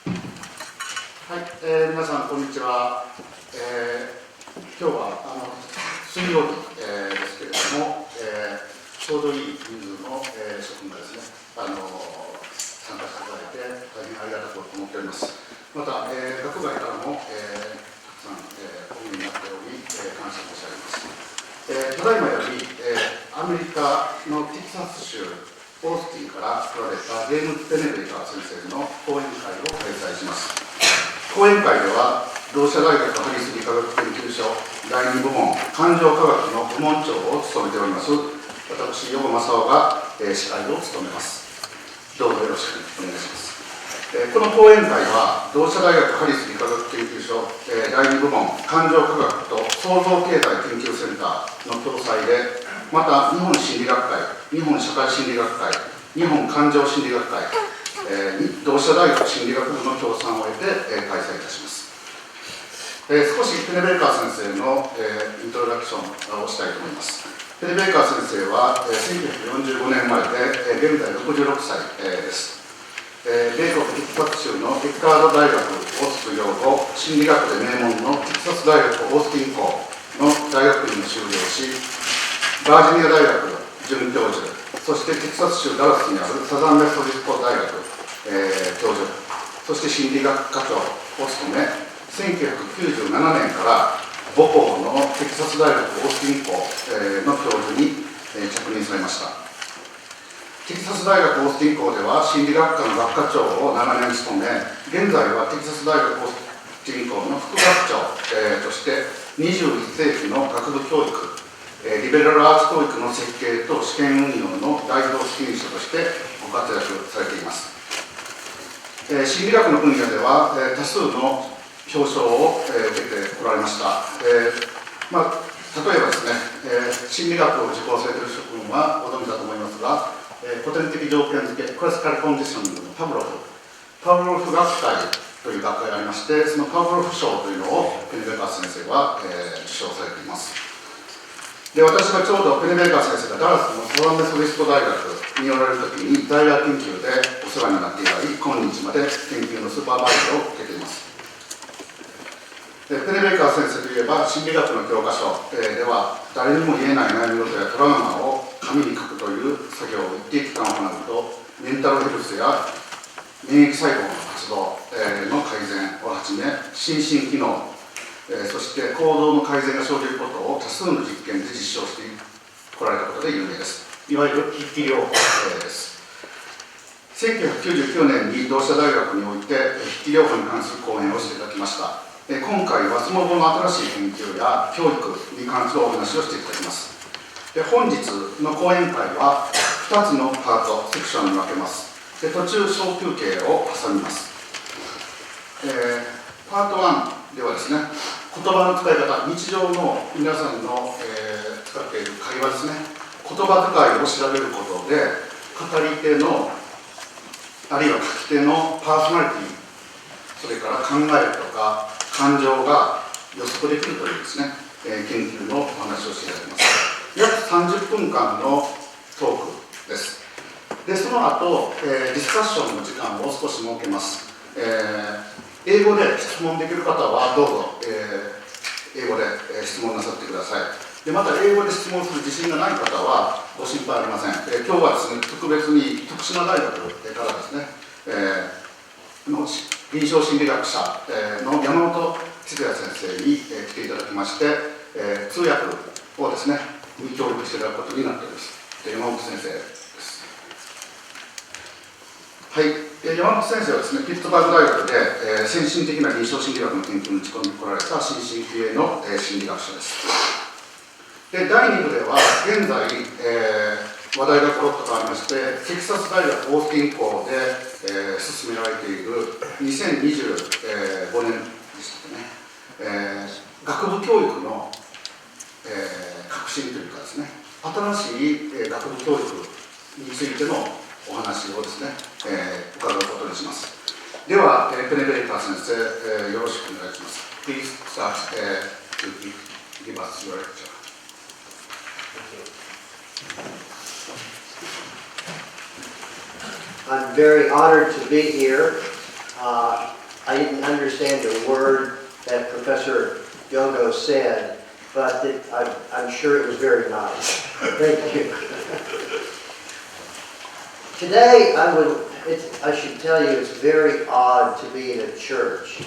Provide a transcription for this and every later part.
はい、皆さんこんにちは。今日は水曜日、ですけれども、ちょうどいい人数の、諸君がですね、参加していただいて大変ありがたく思っております。また、学外からも、たくさん、お見になっており、感謝申し上げます。ただいまより、アメリカのテキサス州オースティンから来られたジェームズ・ペネベイカー先生の講演会を開催します。講演会では、同志社大学ハリス理化学研究所第2部門感情科学の部門長を務めております私、余正夫が、司会を務めます。どうぞよろしくお願いします。この講演会は、同志社大学ハリス理化学研究所、第2部門感情科学と創造経済研究センターの共催で、また日本心理学会、日本社会心理学会、日本感情心理学会、同志社大学心理学部の協賛を得て、開催いたします。少しペネベーカー先生の、イントロダクションをしたいと思います。ペネベーカー先生は、1945年生まれで、現在66歳、です。米国テキサス州のピッカード大学を卒業後、心理学で名門のテキサス大学オースティン校の大学院を修了し、バージニア大学准教授、そしてテキサス州ダラスにあるサザンメソディスト大学、教授、そして心理学科長を務め、1997年から母校のテキサス大学オースティン校の教授に着任されました。テキサス大学オースティン校では心理学科の学科長を長年務め、現在はテキサス大学オースティン校の副学長として21世紀の学部教育、リベラルアーツ教育の設計と試験運用の代表責任者としてご活躍されています。心理学の分野では多数の表彰を受けておられました。例えばですね、心理学を受講されている諸君はご存知だと思いますが、古典的条件付け、クラシカルコンディショニングのパブロフ学会という学会がありまして、そのパブロフ賞というのをペネベーカー先生は、受賞されています。で、私はちょうどペネベーカー先生がダラスのサザンメソディスト大学におられるときに在学研究でお世話になって以来、今日まで研究のスーパーバイザーを受けています。ペネベーカー先生といえば心理学の教科書では誰にも言えない悩み事やトラウマを紙に書くという作業を一定期間行うと、メンタルヘルスや免疫細胞の活動の改善をはじめ、心身機能、そして行動の改善が生じることを多数の実験で実証してこられたことで有名です。いわゆる筆記療法です。1999年に同志社大学において筆記療法に関する講演をしていただきました。今回はその後の新しい研究や教育に関するお話をしていただきます。本日の講演会は2つのパート、セクションに分けます。途中小休憩を挟みます。パート1ではですね、言葉の使い方、日常の皆さんの、使っている会話ですね、言葉遣いを調べることで、語り手の、あるいは書き手のパーソナリティ、それから考えとか感情が予測できるというですね、研究のお話をしていただきます。約30分間のトークです。で、その後、ディスカッションの時間を少し設けます。英語で質問できる方はどうぞ、英語で質問なさってください。で、また英語で質問する自信がない方はご心配ありません。今日はですね、特別に徳島大学からですね、臨床心理学者の山本哲也先生に来ていただきまして、通訳をですね、に協力していただくことになっています。山本先生です。はい、山本先生はですね、ピッツバーグ大学で、先進的な臨床心理学の研究に打ち込んでこられた新進気鋭の、心理学者です。で、第2部では、現在、話題がコロッと変わりまして、テキサス大学オースティン校で、進められている2025年でしたね、学部教育の、革新というかですね、新しい、学部教育についてのお話をですね、伺うことにします。では、ペネベーカー先生、よろしくお願いします。Please start to give us your lecture. I'm very honored to be here. I didn't understand a word that Professor Yogo said, but I'm sure it was very nice. Thank you. Today, I should tell you, it's very odd to be in a church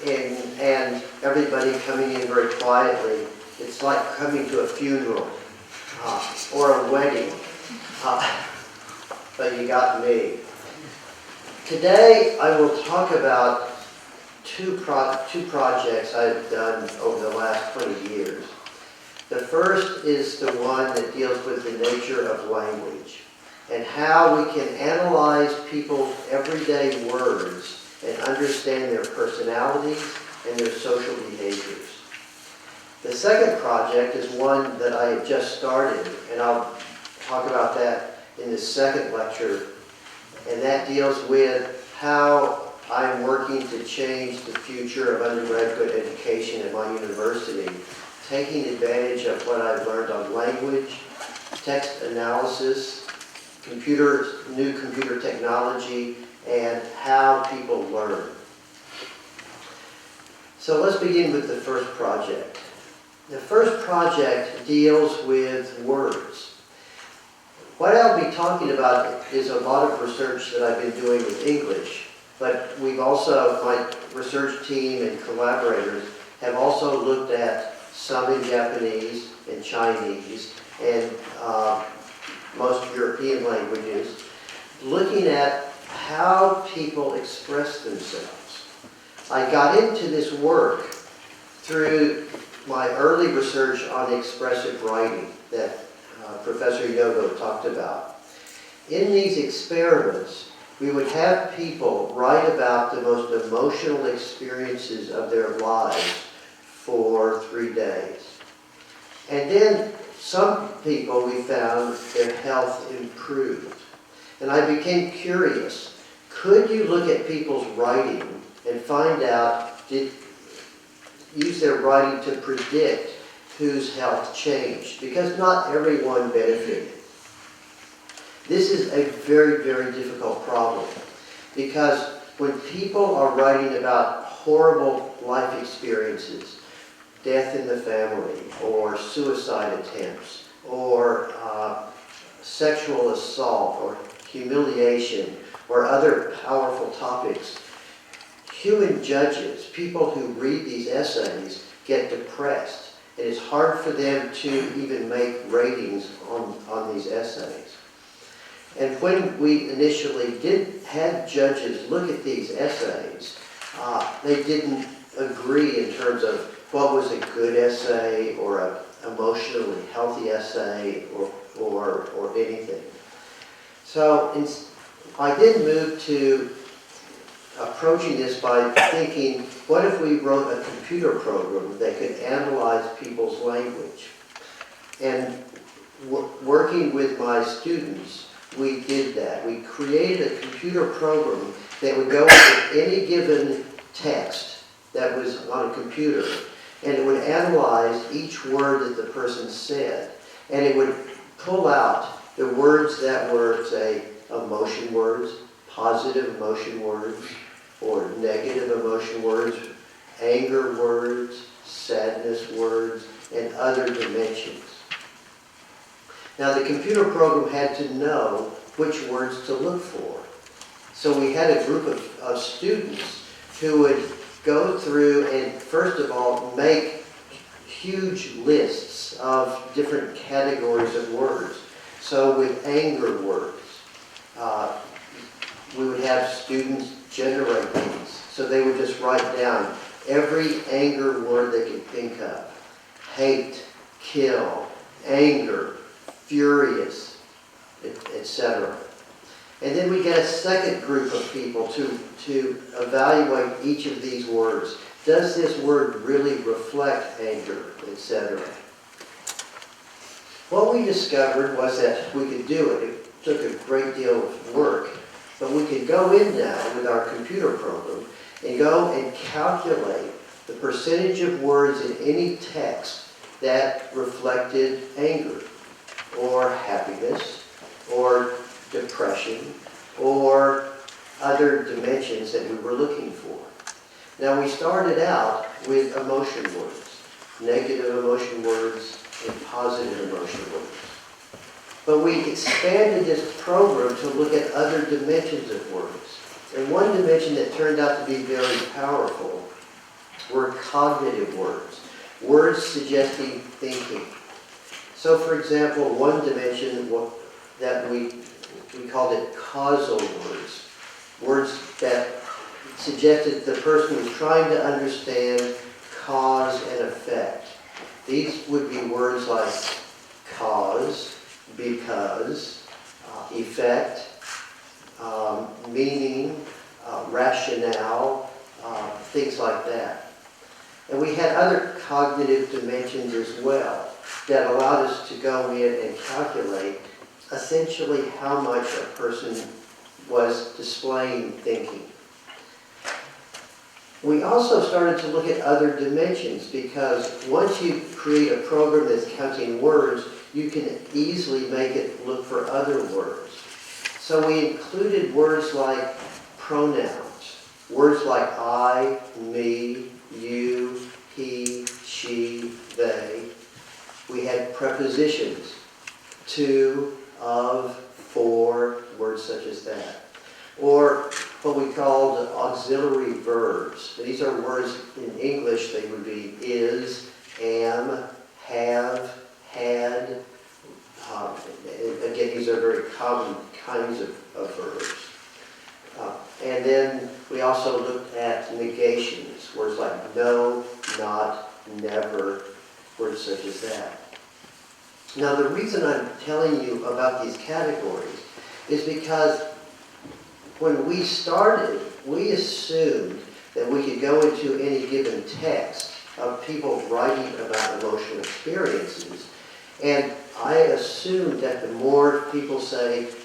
and everybody coming in very quietly. It's like coming to a funeral or a wedding, but you got me. Today, I will talk about two projects I've done over the last 20 years. The first is the one that deals with the nature of language and how we can analyze people's everyday words and understand their personalities and their social behaviors. The second project is one that I have just started, and I'll talk about that in the second lecture, and that deals with how I'm working to change the future of undergraduate education at my university, taking advantage of what I've learned on language, text analysis, new computer technology, and how people learn. So let's begin with the first project. The first project deals with words. What I'll be talking about is a lot of research that I've been doing with English, but we've also, my research team and collaborators have also looked at some in Japanese and Chinese and most European languages, looking at how people express themselves. I got into this work through my early research on expressive writing that Professor Yogo talked about. In these experiments, we would have people write about the most emotional experiences of their lives for 3 days. And then some people, we found, their health improved. And I became curious. Could you look at people's writing and find out, use their writing to predict whose health changed? Because not everyone benefited. This is a very, very difficult problem, because when people are writing about horrible life experiences, death in the family, or suicide attempts, or sexual assault, or humiliation, or other powerful topics, human judges, people who read these essays, get depressed. And it's hard for them to even make ratings on these essays. And when we initially had judges look at these essays, they didn't agree in terms of what was a good essay or an emotionally healthy essay or anything. So I did move to approaching this by thinking, what if we wrote a computer program that could analyze people's language? And working with my students, we did that. We created a computer program that would go into any given text that was on a computer, and it would analyze each word that the person said, and it would pull out the words that were, say, emotion words, positive emotion words, or negative emotion words, anger words, sadness words, and other dimensions. Now, the computer program had to know which words to look for. So we had a group of students who would go through and, first of all, make huge lists of different categories of words. So with anger words, we would have students generate these. So they would just write down every anger word they could think of. Hate, kill, anger, furious, etc. And then we get a second group of people to evaluate each of these words. Does this word really reflect anger, etc.? What we discovered was that we could do it. It took a great deal of work, but we could go in now with our computer program and go and calculate the percentage of words in any text that reflected anger, or happiness, or depression, or other dimensions that we were looking for. Now we started out with emotion words, negative emotion words and positive emotion words. But we expanded this program to look at other dimensions of words. And one dimension that turned out to be very powerful were cognitive words, words suggesting thinking. So for example, one dimension that we called it causal words, words that suggested the person was trying to understand cause and effect. These would be words like cause, because, effect, meaning, rationale, things like that. And we had other cognitive dimensions as well that allowed us to go in and calculate essentially how much a person was displaying thinking. We also started to look at other dimensions because once you create a program that's counting words, you can easily make it look for other words. So we included words like pronouns, words like I, me, you, he, she, they. We had prepositions, to, of, for, words such as that. Or what we called auxiliary verbs. These are words in English, they would be is, am, have, had. Again, these are very common kinds of verbs. And then we also looked at negations, words like no, not, never, words such as that. Now the reason I'm telling you about these categories is because when we started, we assumed that we could go into any given text of people writing about emotional experiences, and I assumed that the more people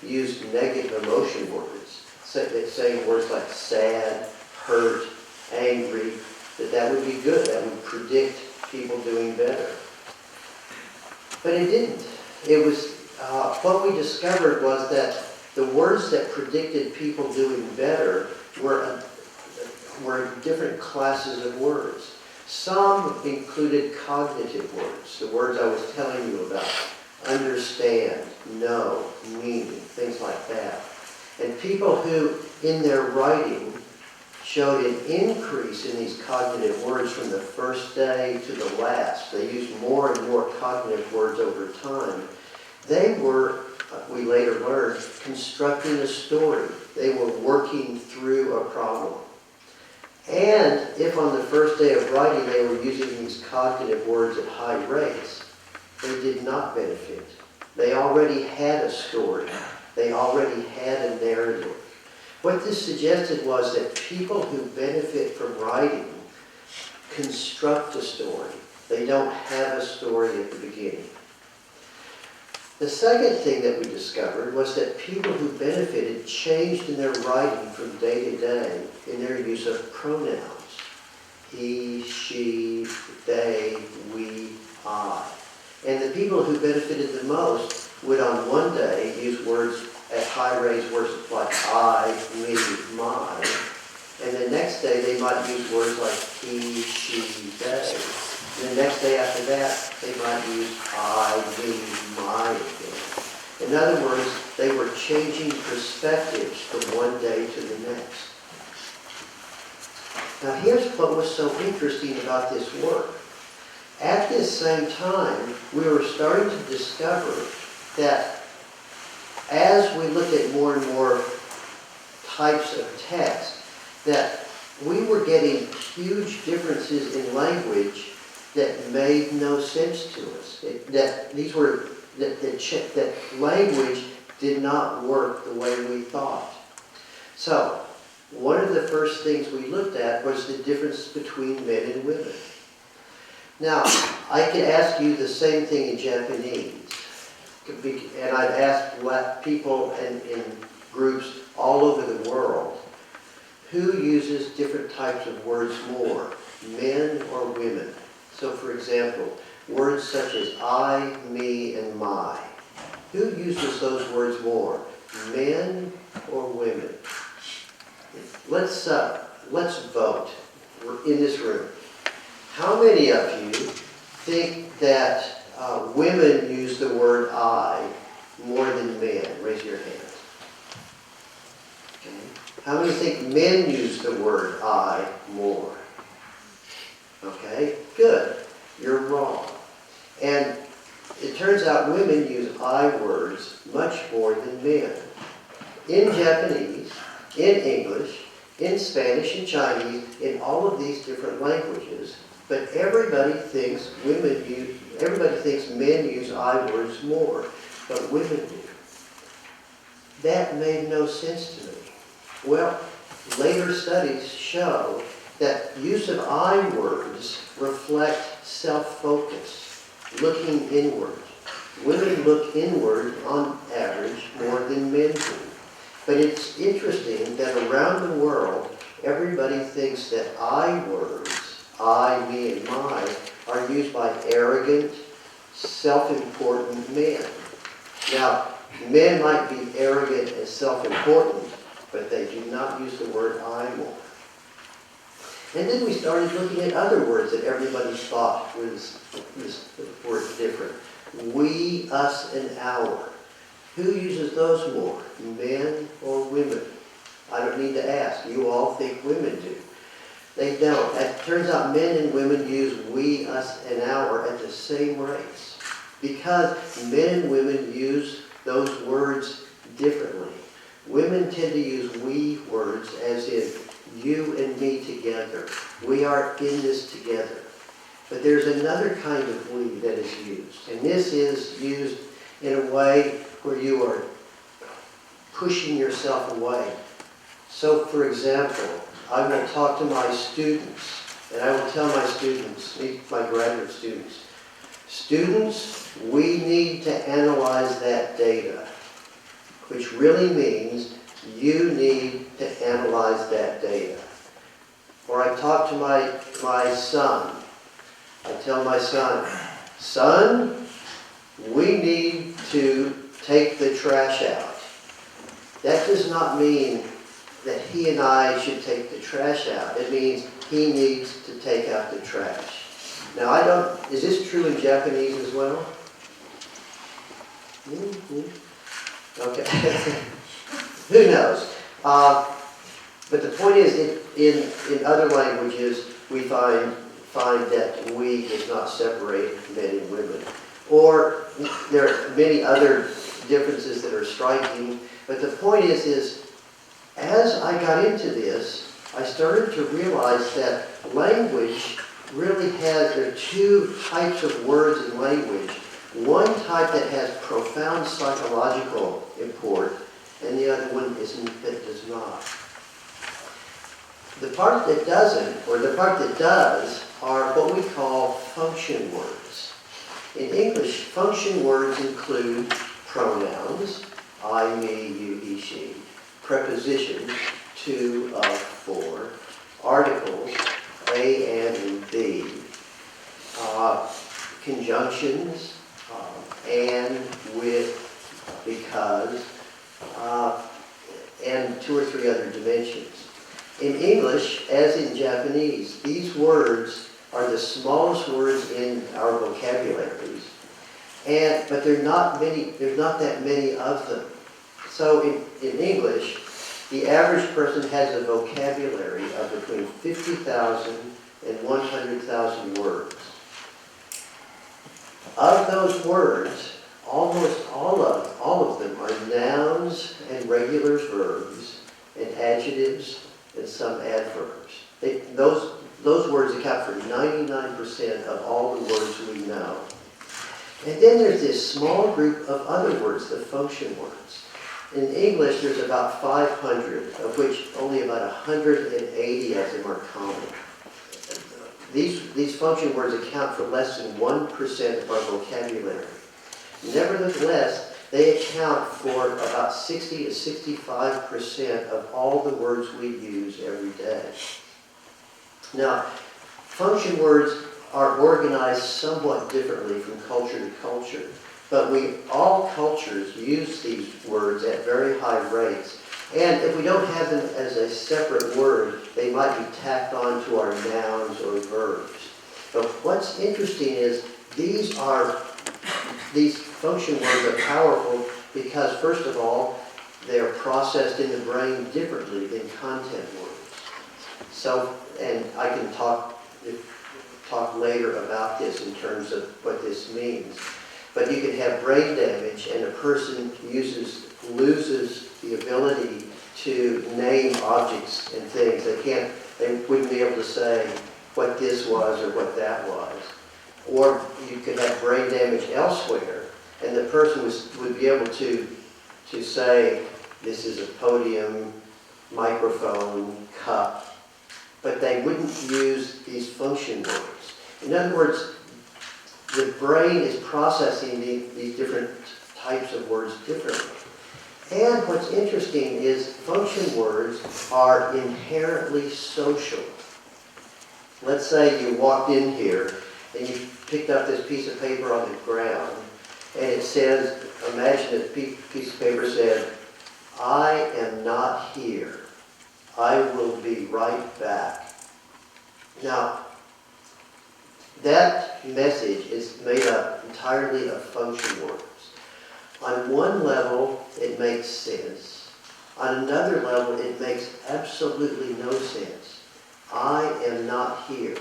use negative emotion words, saying words like sad, hurt, angry, that would be good. That would predict people doing better. But it didn't. It was what we discovered was that the words that predicted people doing better were different classes of words. Some included cognitive words, the words I was telling you about, understand, know, meaning, things like that. And people who, in their writing, showed an increase in these cognitive words from the first day to the last. They used more and more cognitive words over time. They were, we later learned, constructing a story. They were working through a problem. And if on the first day of writing they were using these cognitive words at high rates, they did not benefit. They already had a story. They already had a narrative. What this suggested was that people who benefit from writing construct a story. They don't have a story at the beginning. The second thing that we discovered was that people who benefited changed in their writing from day to day in their use of pronouns. He, she, they, we, I. And the people who benefited the most would on one day use words at high rates, words like I, me, my. And the next day they might use words like he, she, they. And the next day after that, they might use I, me, my again. In other words, they were changing perspectives from one day to the next. Now here's what was so interesting about this work. At this same time, we were starting to discover that as we looked at more and more types of text, that we were getting huge differences in language that made no sense to us. That language did not work the way we thought. So, one of the first things we looked at was the difference between men and women. Now, I could ask you the same thing in Japanese. And I've asked people in groups all over the world, who uses different types of words more, men or women? So for example, words such as I, me, and my. Who uses those words more, men or women? let's vote. We're in this room. How many of you think that women use the word I more than men? Raise your hand. Okay. How many think men use the word I more? Okay, good. You're wrong. And it turns out women use I words much more than men. In Japanese, in English, in Spanish and Chinese, in all of these different languages, but everybody thinks men use I words more, but women do. That made no sense to me. Well, later studies show that use of I words reflect self-focus, looking inward. Women look inward on average more than men do. But it's interesting that around the world, everybody thinks that I words, I, me, and my, are used by arrogant, self-important men. Now, men might be arrogant and self-important, but they do not use the word I more. And then we started looking at other words that everybody thought was different. We, us, and our. Who uses those more, men or women? I don't need to ask. You all think women do. They don't. It turns out men and women use we, us, and our at the same rates. Because men and women use those words differently. Women tend to use we words as in you and me together. We are in this together. But there's another kind of we that is used. And this is used in a way where you are pushing yourself away. So, for example, I will talk to my students, and I will tell my students, my graduate students, students, we need to analyze that data, which really means you need to analyze that data. Or I talk to my son. I tell my son, son, we need to take the trash out. That does not mean that he and I should take the trash out. It means he needs to take out the trash. Now is this true in Japanese as well? Okay. Who knows? But the point is, in other languages, we find that we does not separate men and women. Or there are many other differences that are striking. But the point is as I got into this, I started to realize that language really there are two types of words in language. One type that has profound psychological import, and the other one that does not. The part that doesn't, or the part that does, are what we call function words. In English, function words include pronouns, I, me, you, he, she, prepositions, to, of, for, articles, a, and B, conjunctions, and, with, because, and two or three other dimensions. In English, as in Japanese, these words are the smallest words in our vocabularies, but there's not that many of them. So in English, the average person has a vocabulary of between 50,000 and 100,000 words. Of those words, almost all of them are nouns and regular verbs and adjectives and some adverbs. Those words account for 99% of all the words we know. And then there's this small group of other words, the function words. In English, there's about 500, of which only about 180 of them are common. These function words account for less than 1% of our vocabulary. Nevertheless, they account for about 60 to 65% of all the words we use every day. Now, function words are organized somewhat differently from culture to culture, but all cultures use these words at very high rates, And if we don't have them as a separate word, they might be tacked on to our nouns or verbs. But what's interesting is these function words are powerful because, first of all, they are processed in the brain differently than content words. So, and I can talk later about this in terms of what this means. But you can have brain damage and a person loses the ability to name objects and things. They wouldn't be able to say what this was or what that was. Or you could have brain damage elsewhere, and the person would be able to say, this is a podium, microphone, cup, but they wouldn't use these function words. In other words, the brain is processing these different types of words differently. And what's interesting is function words are inherently social. Let's say you walked in here and you picked up this piece of paper on the ground, and it says, imagine this piece of paper said, I am not here. I will be right back. Now, that message is made up entirely of function words. On one level, it makes sense. On another level, it makes absolutely no sense. I am not here.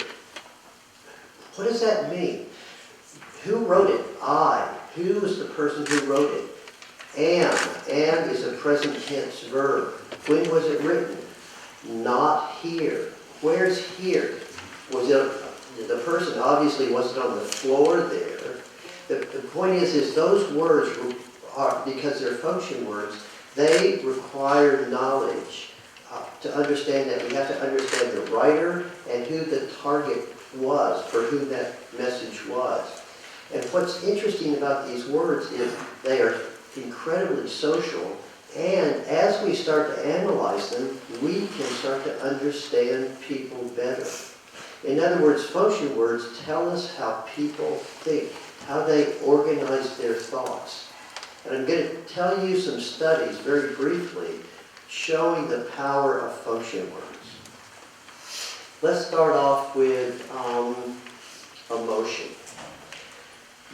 What does that mean? Who wrote it? I. Who is the person who wrote it? Am. Am is a present tense verb. When was it written? Not here. Where's here? Was it, the person obviously wasn't on the floor there. The point is those words are, because they're function words, they require knowledge to understand that. We have to understand the writer and who the target was, for whom that message was. And what's interesting about these words is they are incredibly social, and as we start to analyze them, we can start to understand people better. In other words, function words tell us how people think, how they organize their thoughts. And I'm going to tell you some studies very briefly showing the power of function words. Let's start off with emotion.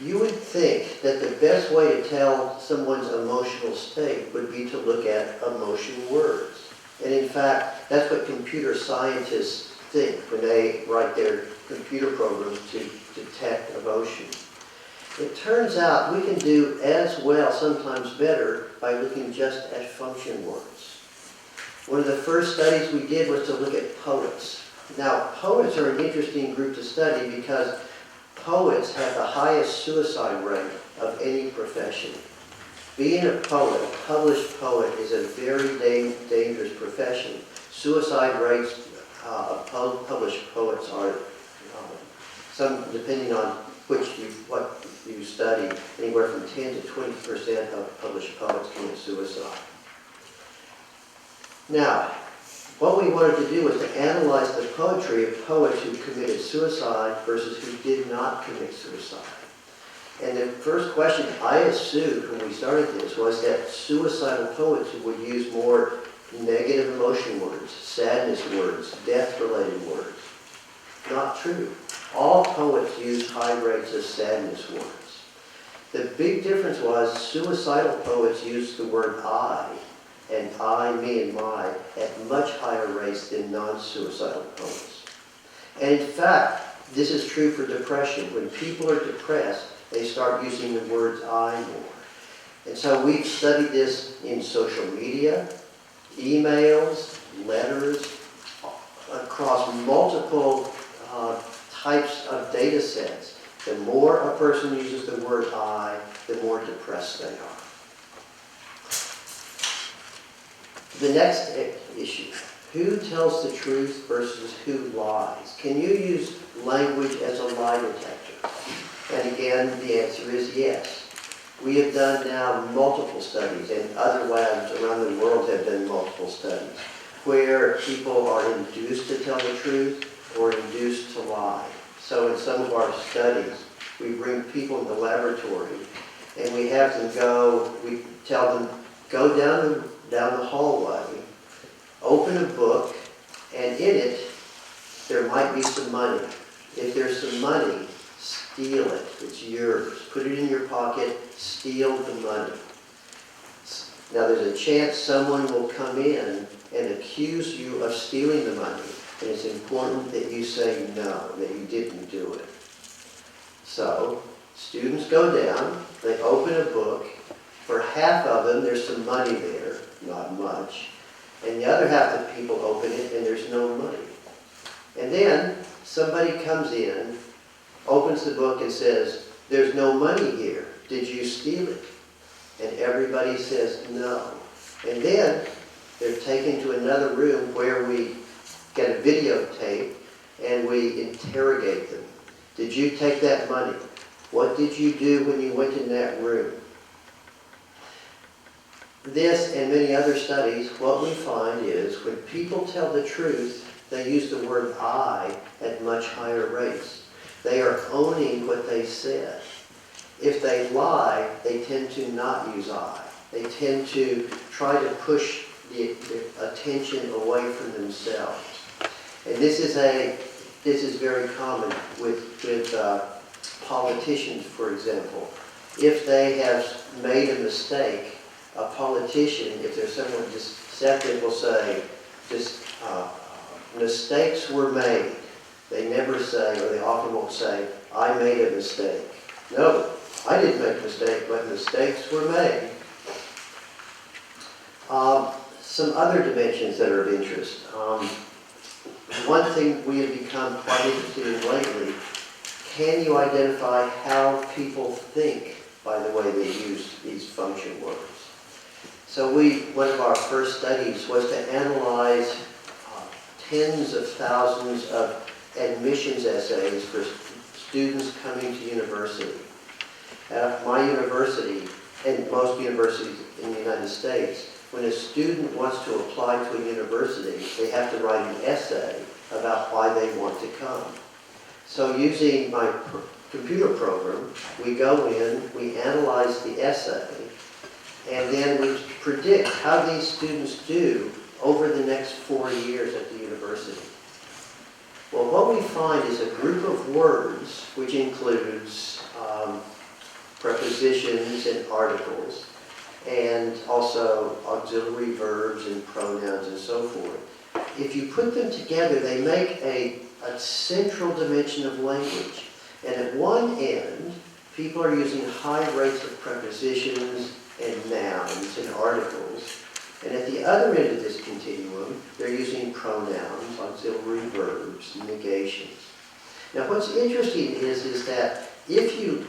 You would think that the best way to tell someone's emotional state would be to look at emotion words. And in fact, that's what computer scientists think when they write their computer programs to detect emotion. It turns out we can do as well, sometimes better, by looking just at function words. One of the first studies we did was to look at poets. Now, poets are an interesting group to study because poets have the highest suicide rate of any profession. Being a poet, a published poet, is a very dangerous profession. Suicide rates of published poets are, some depending on what you study, anywhere from 10 to 20% of published poets commit suicide. Now, what we wanted to do was to analyze the poetry of poets who committed suicide versus who did not commit suicide. And the first question I assumed when we started this was that suicidal poets would use more negative emotion words, sadness words, death-related words. Not true. All poets use high rates of sadness words. The big difference was suicidal poets used the word I, and I, me, and my at much higher rates than non-suicidal poets. And in fact, this is true for depression. When people are depressed, they start using the words I more. And so we've studied this in social media, emails, letters, across multiple types of data sets. The more a person uses the word I, the more depressed they are. The next issue, who tells the truth versus who lies? Can you use language as a lie detector? And again, the answer is yes. We have done now multiple studies, and other labs around the world have done multiple studies, where people are induced to tell the truth or induced to lie. So in some of our studies, we bring people in the laboratory, and we have them we tell them, go down down the hallway, open a book, and in it, there might be some money. If there's some money, steal it. It's yours. Put it in your pocket, steal the money. Now there's a chance someone will come in and accuse you of stealing the money. And it's important that you say no, that you didn't do it. So, students go down, they open a book. For half of them, there's some money there, not much. And the other half of the people open it and there's no money. And then somebody comes in, opens the book and says, there's no money here. Did you steal it? And everybody says no. And then they're taken to another room where we get a videotape and we interrogate them. Did you take that money? What did you do when you went in that room? This and many other studies, what we find is when people tell the truth, they use the word I at much higher rates. They are owning what they said. If they lie, they tend to not use I. They tend to try to push the attention away from themselves. And this is very common with politicians, for example. If they have made a mistake, a politician, if they're somewhat deceptive, will say, mistakes were made. They never say, or they often won't say, I made a mistake. No, I didn't make a mistake, but mistakes were made. Some other dimensions that are of interest. One thing we have become quite interested in lately, can you identify how people think by the way they use these function words? So one of our first studies was to analyze tens of thousands of admissions essays for students coming to university. At my university, and most universities in the United States, when a student wants to apply to a university, they have to write an essay about why they want to come. So using my computer program, we go in, we analyze the essay, and then we predict how these students do over the next 4 years at the university. Well, what we find is a group of words, which includes prepositions and articles, and also auxiliary verbs and pronouns and so forth. If you put them together, they make a central dimension of language. And at one end, people are using high rates of prepositions and nouns and articles. And at the other end of this continuum, they're using pronouns, auxiliary verbs, negations. Now what's interesting is that if you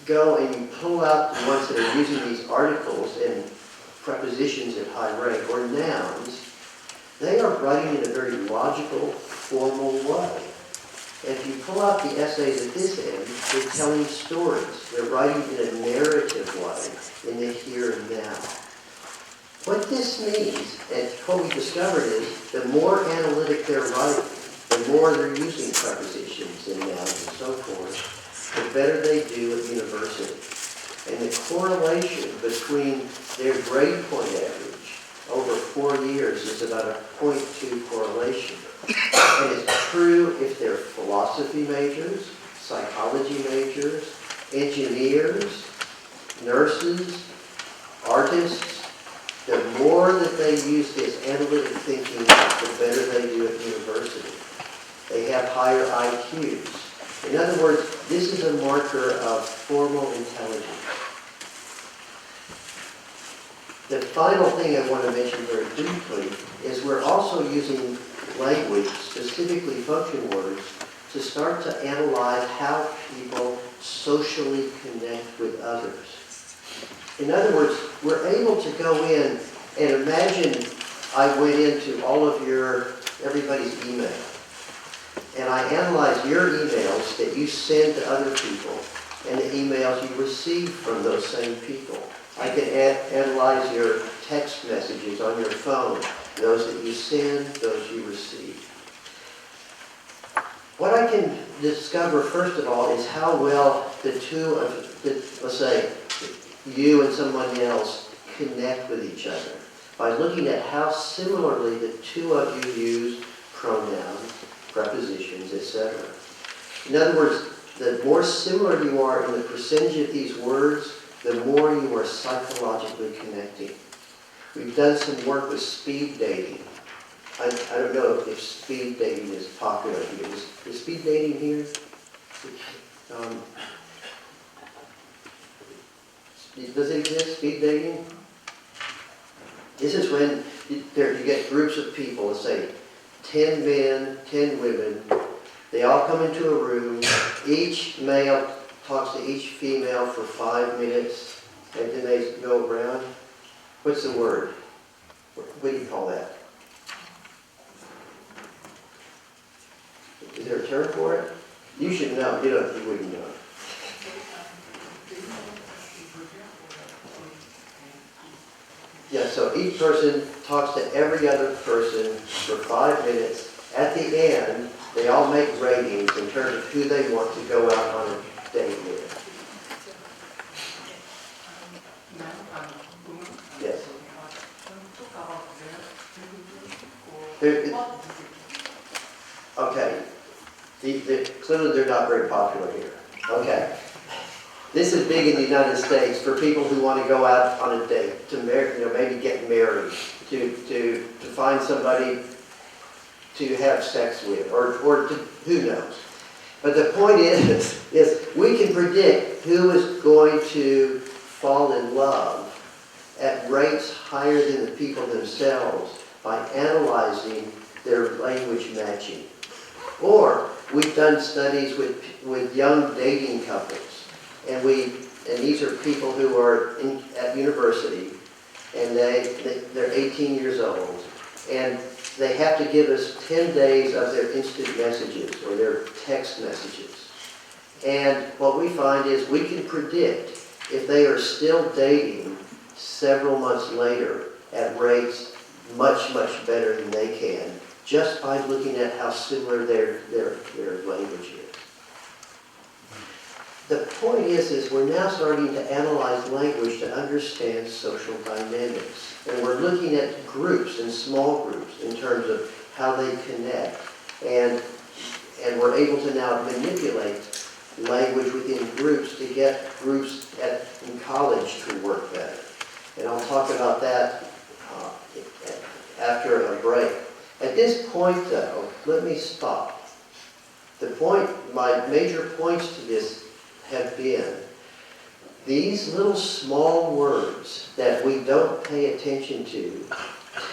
go and you pull out the ones that are using these articles and prepositions at high rate, or nouns, they are writing in a very logical, formal way. And if you pull out the essays at this end, they're telling stories. They're writing in a narrative way, in the here and now. What this means, and what we discovered is, the more analytic they're writing, the more they're using prepositions and nouns and so forth, the better they do at university. And the correlation between their grade point average over 4 years is about a 0.2 correlation. And it's true if they're philosophy majors, psychology majors, engineers, nurses, artists. The more that they use this analytic thinking, the better they do at university. They have higher IQs. In other words, this is a marker of formal intelligence. The final thing I want to mention very briefly is we're also using language, specifically function words, to start to analyze how people socially connect with others. In other words, we're able to go in and imagine I went into all of everybody's email, and I analyze your emails that you send to other people and the emails you receive from those same people. I can analyze your text messages on your phone, those that you send, those you receive. What I can discover, first of all, is how well the two of, let's say, you and someone else connect with each other. by looking at how similarly the two of you use pronouns, prepositions, etc. In other words, the more similar you are in the percentage of these words, the more you are psychologically connecting. We've done some work with speed dating. I don't know if speed dating is popular here. Is speed dating here? Does it exist, speed dating? This is when you get groups of people, let's say 10 men, 10 women. They all come into a room. Each male talks to each female for 5 minutes, and then they go around. What's the word? What do you call that? Is there a term for it? You should know. You wouldn't know. Yeah, so each person talks to every other person for 5 minutes. At the end, they all make ratings in terms of who they want to go out on a date with. Yes. Okay. Clearly they're not very popular here. Okay. This is big in the United States for people who want to go out on a date, to marry, maybe get married, to find somebody to have sex with, or to, who knows. But the point is we can predict who is going to fall in love at rates higher than the people themselves by analyzing their language matching. Or we've done studies with young dating couples, and these are people who are at university, and they're 18 years old, and they have to give us 10 days of their instant messages or their text messages. And what we find is we can predict if they are still dating several months later at rates much, much better than they can, just by looking at how similar their language is. The point is we're now starting to analyze language to understand social dynamics. And we're looking at groups and small groups in terms of how they connect. And we're able to now manipulate language within groups to get groups in college to work better. And I'll talk about that after a break. At this point, though, let me stop. My major points to this have been these little small words that we don't pay attention to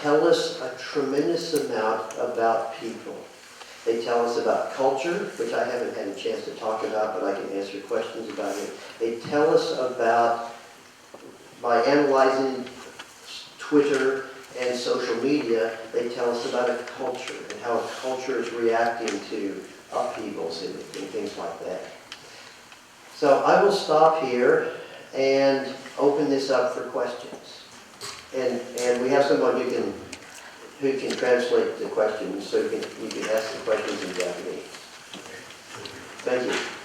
tell us a tremendous amount about people. They tell us about culture, which I haven't had a chance to talk about, but I can answer questions about it. They tell us about, by analyzing Twitter and social media, they tell us about a culture and how a culture is reacting to upheavals and things like that. So I will stop here and open this up for questions. And we have someone who can translate the questions, so you can ask the questions in Japanese. Thank you.